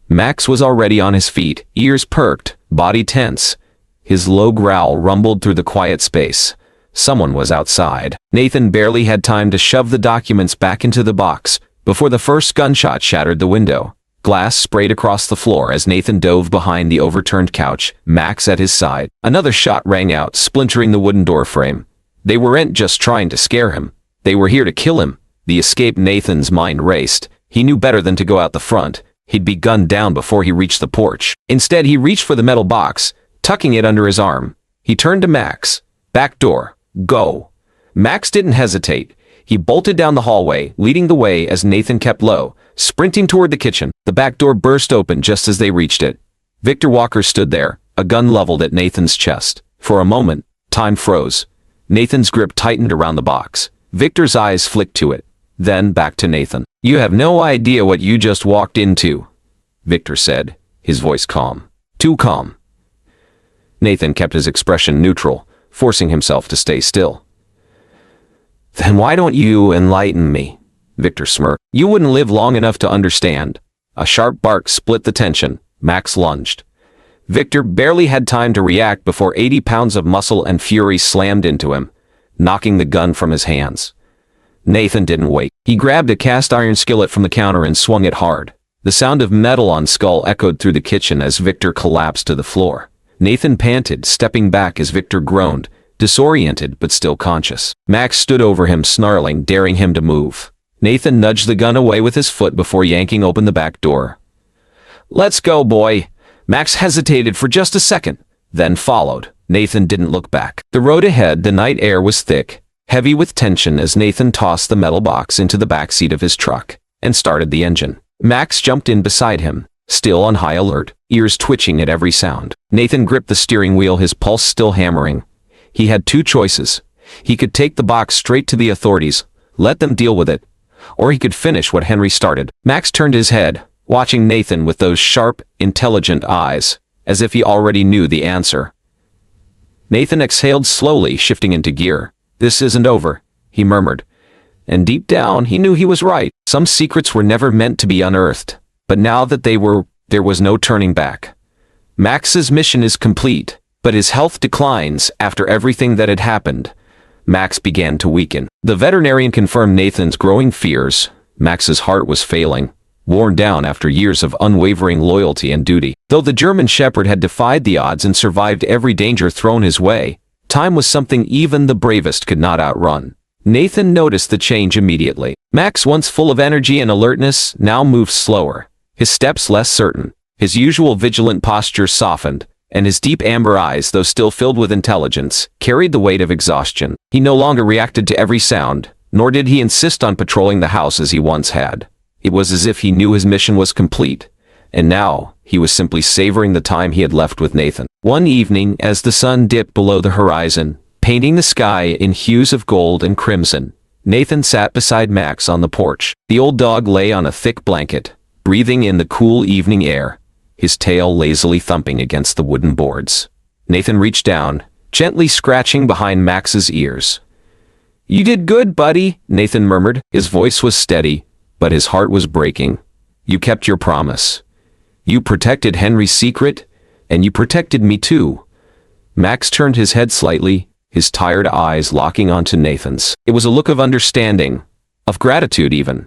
Max was already on his feet, ears perked, body tense. His low growl rumbled through the quiet space. Someone was outside. Nathan barely had time to shove the documents back into the box before the first gunshot shattered the window. Glass sprayed across the floor as Nathan dove behind the overturned couch, Max at his side. Another shot rang out, splintering the wooden door frame. They weren't just trying to scare him. They were here to kill him. The escaped Nathan's mind raced. He knew better than to go out the front. He'd be gunned down before he reached the porch. Instead, he reached for the metal box, tucking it under his arm. He turned to Max. Back door. Go. Max didn't hesitate. He bolted down the hallway, leading the way as Nathan kept low, sprinting toward the kitchen. The back door burst open just as they reached it. Victor Walker stood there, a gun leveled at Nathan's chest. For a moment, time froze. Nathan's grip tightened around the box. Victor's eyes flicked to it, then back to Nathan. "You have no idea what you just walked into," Victor said, his voice calm. Too calm. Nathan kept his expression neutral, forcing himself to stay still. "Then why don't you enlighten me?" Victor smirked. "You wouldn't live long enough to understand." A sharp bark split the tension. Max lunged. Victor barely had time to react before 80 pounds of muscle and fury slammed into him, knocking the gun from his hands. Nathan didn't wait. He grabbed a cast iron skillet from the counter and swung it hard. The sound of metal on skull echoed through the kitchen as Victor collapsed to the floor. Nathan panted, stepping back as Victor groaned, disoriented but still conscious. Max stood over him, snarling, daring him to move. Nathan nudged the gun away with his foot before yanking open the back door. "Let's go, boy." Max hesitated for just a second, then followed. Nathan didn't look back. The road ahead, the night air was thick, heavy with tension as Nathan tossed the metal box into the back seat of his truck and started the engine. Max jumped in beside him, still on high alert, ears twitching at every sound. Nathan gripped the steering wheel, his pulse still hammering. He had two choices. He could take the box straight to the authorities, let them deal with it, or he could finish what Henry started. Max turned his head, watching Nathan with those sharp, intelligent eyes, as if he already knew the answer. Nathan exhaled slowly, shifting into gear. "This isn't over," he murmured. And deep down, he knew he was right. Some secrets were never meant to be unearthed. But now that they were, there was no turning back. Max's mission is complete, but his health declines after everything that had happened. Max began to weaken. The veterinarian confirmed Nathan's growing fears. Max's heart was failing, worn down after years of unwavering loyalty and duty. Though the German Shepherd had defied the odds and survived every danger thrown his way, time was something even the bravest could not outrun. Nathan noticed the change immediately. Max, once full of energy and alertness, now moved slower, his steps less certain. His usual vigilant posture softened, and his deep amber eyes, though still filled with intelligence, carried the weight of exhaustion. He no longer reacted to every sound, nor did he insist on patrolling the house as he once had. It was as if he knew his mission was complete, and now he was simply savoring the time he had left with Nathan. One evening, as the sun dipped below the horizon, painting the sky in hues of gold and crimson, Nathan sat beside Max on the porch. The old dog lay on a thick blanket, breathing in the cool evening air, his tail lazily thumping against the wooden boards. Nathan reached down, gently scratching behind Max's ears. "You did good, buddy," Nathan murmured. His voice was steady, but his heart was breaking. "You kept your promise. You protected Henry's secret, and you protected me too." Max turned his head slightly, his tired eyes locking onto Nathan's. It was a look of understanding, of gratitude even.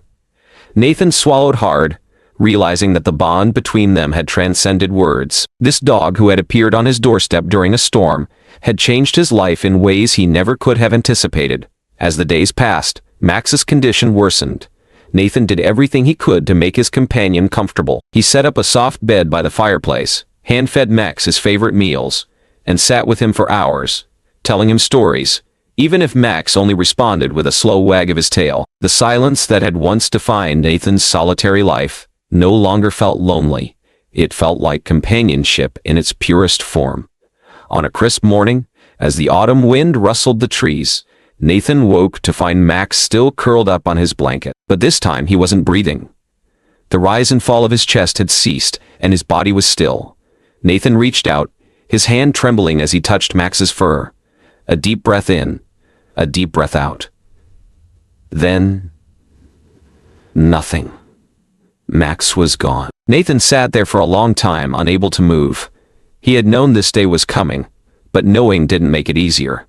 Nathan swallowed hard, realizing that the bond between them had transcended words. This dog who had appeared on his doorstep during a storm had changed his life in ways he never could have anticipated. As the days passed, Max's condition worsened. Nathan did everything he could to make his companion comfortable. He set up a soft bed by the fireplace, hand-fed Max his favorite meals, and sat with him for hours, telling him stories, even if Max only responded with a slow wag of his tail. The silence that had once defined Nathan's solitary life no longer felt lonely. It felt like companionship in its purest form. On a crisp morning, As the autumn wind rustled the trees, Nathan woke to find Max still curled up on his blanket. But this time he wasn't breathing. The rise and fall of his chest had ceased, and his body was still. Nathan reached out, his hand trembling as he touched Max's fur. A deep breath in, a deep breath out. Then, nothing. Max was gone. Nathan sat there for a long time, unable to move. He had known this day was coming, but knowing didn't make it easier.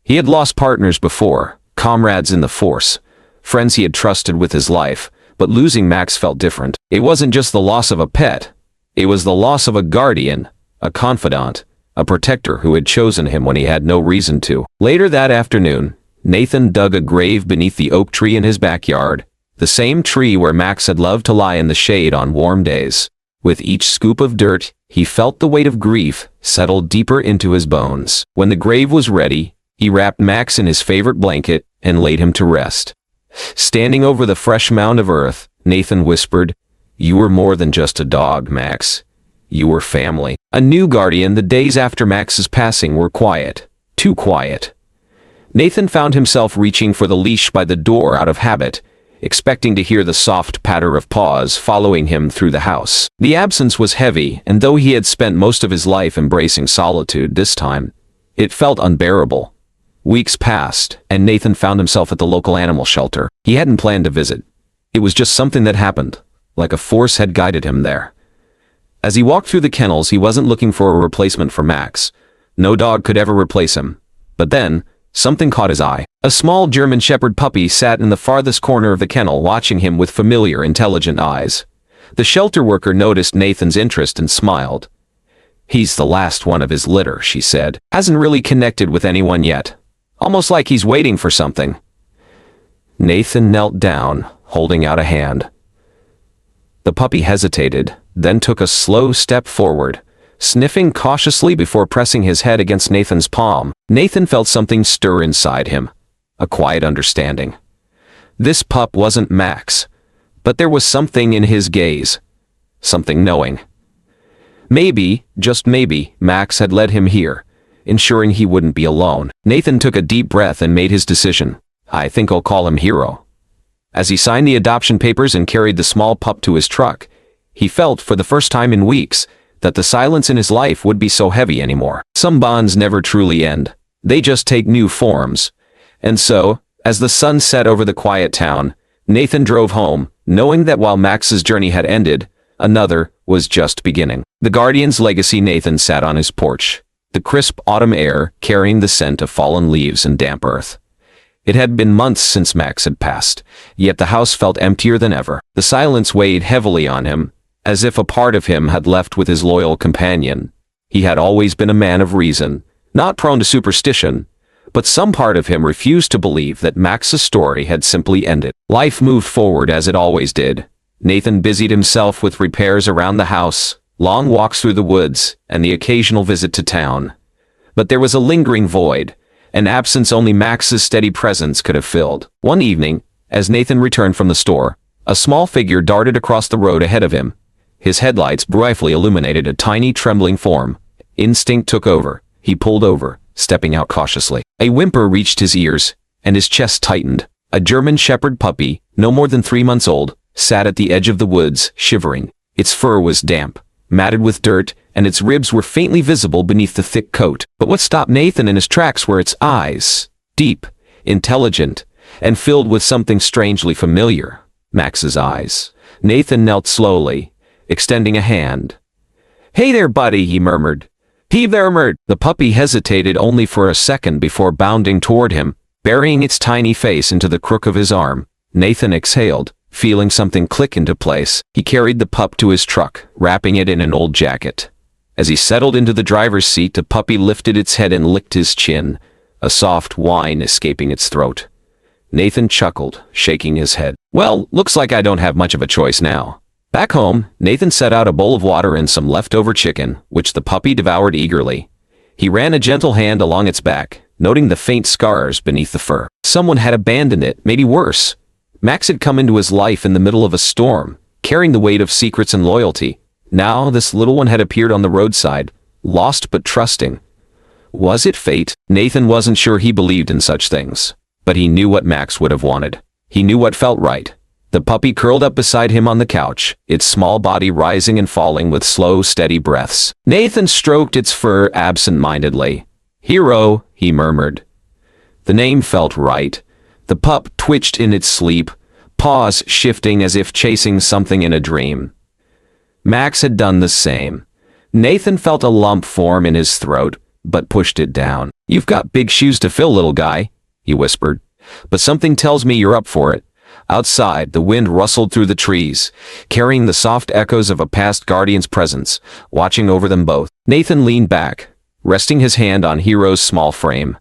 He had lost partners before, comrades in the force, friends he had trusted with his life, but losing Max felt different. It wasn't just the loss of a pet. It was the loss of a guardian, a confidant, a protector who had chosen him when he had no reason to. Later that afternoon, Nathan dug a grave beneath the oak tree in his backyard, the same tree where Max had loved to lie in the shade on warm days. With each scoop of dirt, he felt the weight of grief settle deeper into his bones. When the grave was ready, he wrapped Max in his favorite blanket and laid him to rest. Standing over the fresh mound of earth, Nathan whispered, "You were more than just a dog, Max. You were family." A new guardian. The days after Max's passing were quiet. Too quiet. Nathan found himself reaching for the leash by the door out of habit, expecting to hear the soft patter of paws following him through the house. The absence was heavy, and though he had spent most of his life embracing solitude this time, it felt unbearable. Weeks passed, and Nathan found himself at the local animal shelter. He hadn't planned to visit. It was just something that happened, like a force had guided him there. As he walked through the kennels, he wasn't looking for a replacement for Max. No dog could ever replace him. But then, something caught his eye. A small German Shepherd puppy sat in the farthest corner of the kennel, watching him with familiar, intelligent eyes. The shelter worker noticed Nathan's interest and smiled. "He's the last one of his litter," she said. "Hasn't really connected with anyone yet. Almost like he's waiting for something." Nathan knelt down, holding out a hand. The puppy hesitated, then took a slow step forward, sniffing cautiously before pressing his head against Nathan's palm. Nathan felt something stir inside him, a quiet understanding. This pup wasn't Max, but there was something in his gaze, something knowing. Maybe, just maybe, Max had led him here, ensuring he wouldn't be alone. Nathan took a deep breath and made his decision. "I think I'll call him Hero." As he signed the adoption papers and carried the small pup to his truck, he felt, for the first time in weeks, that the silence in his life would be so heavy anymore. Some bonds never truly end. They just take new forms. And so, as the sun set over the quiet town, Nathan drove home, knowing that while Max's journey had ended, another was just beginning. The guardian's legacy. Nathan sat on his porch, the crisp autumn air carrying the scent of fallen leaves and damp earth. It had been months since Max had passed, yet the house felt emptier than ever. The silence weighed heavily on him, as if a part of him had left with his loyal companion. He had always been a man of reason, not prone to superstition, but some part of him refused to believe that Max's story had simply ended. Life moved forward as it always did. Nathan busied himself with repairs around the house, long walks through the woods, and the occasional visit to town. But there was a lingering void, an absence only Max's steady presence could have filled. One evening, as Nathan returned from the store, a small figure darted across the road ahead of him. His headlights brightly illuminated a tiny, trembling form. Instinct took over. He pulled over, stepping out cautiously. A whimper reached his ears, and his chest tightened. A German Shepherd puppy, no more than 3 months old, sat at the edge of the woods, shivering. Its fur was damp, matted with dirt, and its ribs were faintly visible beneath the thick coat. But what stopped Nathan in his tracks were its eyes, deep, intelligent, and filled with something strangely familiar. Max's eyes. Nathan knelt slowly, extending a hand. "Hey there, buddy," he murmured. The puppy hesitated only for a second before bounding toward him, burying its tiny face into the crook of his arm. Nathan exhaled, feeling something click into place. He carried the pup to his truck, wrapping it in an old jacket. As he settled into the driver's seat, the puppy lifted its head and licked his chin, a soft whine escaping its throat. Nathan chuckled, shaking his head. "Well, looks like I don't have much of a choice now." Back home, Nathan set out a bowl of water and some leftover chicken, which the puppy devoured eagerly. He ran a gentle hand along its back, noting the faint scars beneath the fur. Someone had abandoned it, maybe worse. Max had come into his life in the middle of a storm, carrying the weight of secrets and loyalty. Now this little one had appeared on the roadside, lost but trusting. Was it fate? Nathan wasn't sure he believed in such things. But he knew what Max would have wanted. He knew what felt right. The puppy curled up beside him on the couch, its small body rising and falling with slow, steady breaths. Nathan stroked its fur absent-mindedly. "Hero," he murmured. The name felt right. The pup twitched in its sleep, paws shifting as if chasing something in a dream. Max had done the same. Nathan felt a lump form in his throat, but pushed it down. "You've got big shoes to fill, little guy," he whispered. "But something tells me you're up for it." Outside, the wind rustled through the trees, carrying the soft echoes of a past guardian's presence, watching over them both. Nathan leaned back, resting his hand on Hero's small frame.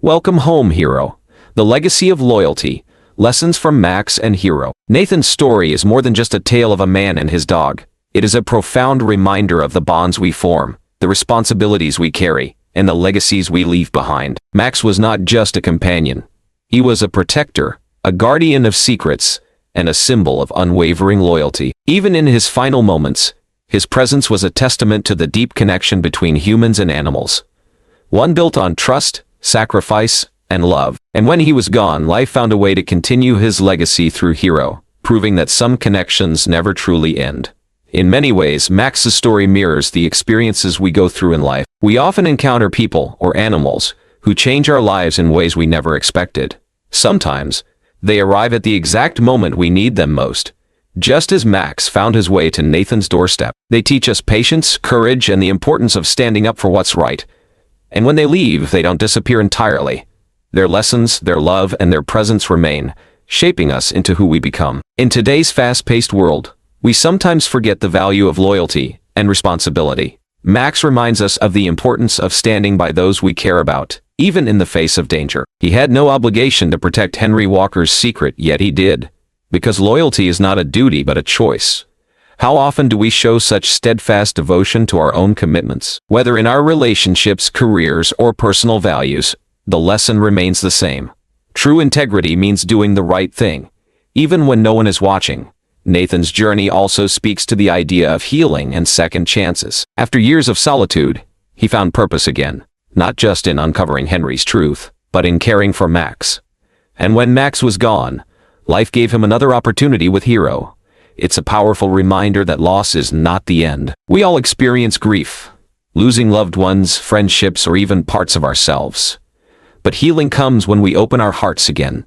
"Welcome home, Hero. The legacy of loyalty. Lessons from Max and Hero." Nathan's story is more than just a tale of a man and his dog. It is a profound reminder of the bonds we form, the responsibilities we carry, and the legacies we leave behind. Max was not just a companion. He was a protector, a guardian of secrets, and a symbol of unwavering loyalty. Even in his final moments, his presence was a testament to the deep connection between humans and animals. One built on trust, sacrifice, and love. And when he was gone, life found a way to continue his legacy through Hero, proving that some connections never truly end. In many ways, Max's story mirrors the experiences we go through in life. We often encounter people or animals who change our lives in ways we never expected. Sometimes, they arrive at the exact moment we need them most. Just as Max found his way to Nathan's doorstep, they teach us patience, courage, and the importance of standing up for what's right. And when they leave, they don't disappear entirely. Their lessons, their love, and their presence remain, shaping us into who we become. In today's fast-paced world, we sometimes forget the value of loyalty and responsibility. Max reminds us of the importance of standing by those we care about, even in the face of danger. He had no obligation to protect Henry Walker's secret, yet he did. Because loyalty is not a duty but a choice. How often do we show such steadfast devotion to our own commitments? Whether in our relationships, careers, or personal values, the lesson remains the same. True integrity means doing the right thing, even when no one is watching. Nathan's journey also speaks to the idea of healing and second chances. After years of solitude, he found purpose again, not just in uncovering Henry's truth, but in caring for Max. And when Max was gone, life gave him another opportunity with Hero. It's a powerful reminder that loss is not the end. We all experience grief, losing loved ones, friendships, or even parts of ourselves. But healing comes when we open our hearts again.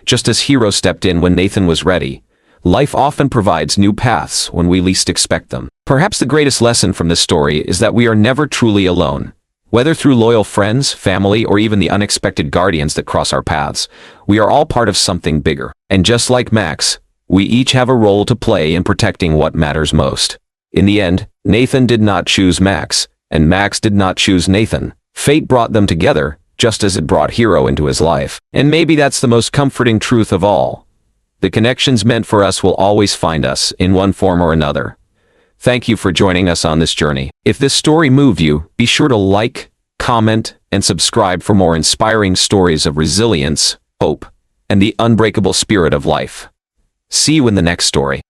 Just as Hero stepped in when Nathan was ready, life often provides new paths when we least expect them. Perhaps the greatest lesson from this story is that we are never truly alone. Whether through loyal friends, family, or even the unexpected guardians that cross our paths, we are all part of something bigger. And just like Max, we each have a role to play in protecting what matters most. In the end, Nathan did not choose Max, and Max did not choose Nathan. Fate brought them together, just as it brought Hero into his life. And maybe that's the most comforting truth of all. The connections meant for us will always find us in one form or another. Thank you for joining us on this journey. If this story moved you, be sure to like, comment, and subscribe for more inspiring stories of resilience, hope, and the unbreakable spirit of life. See you in the next story.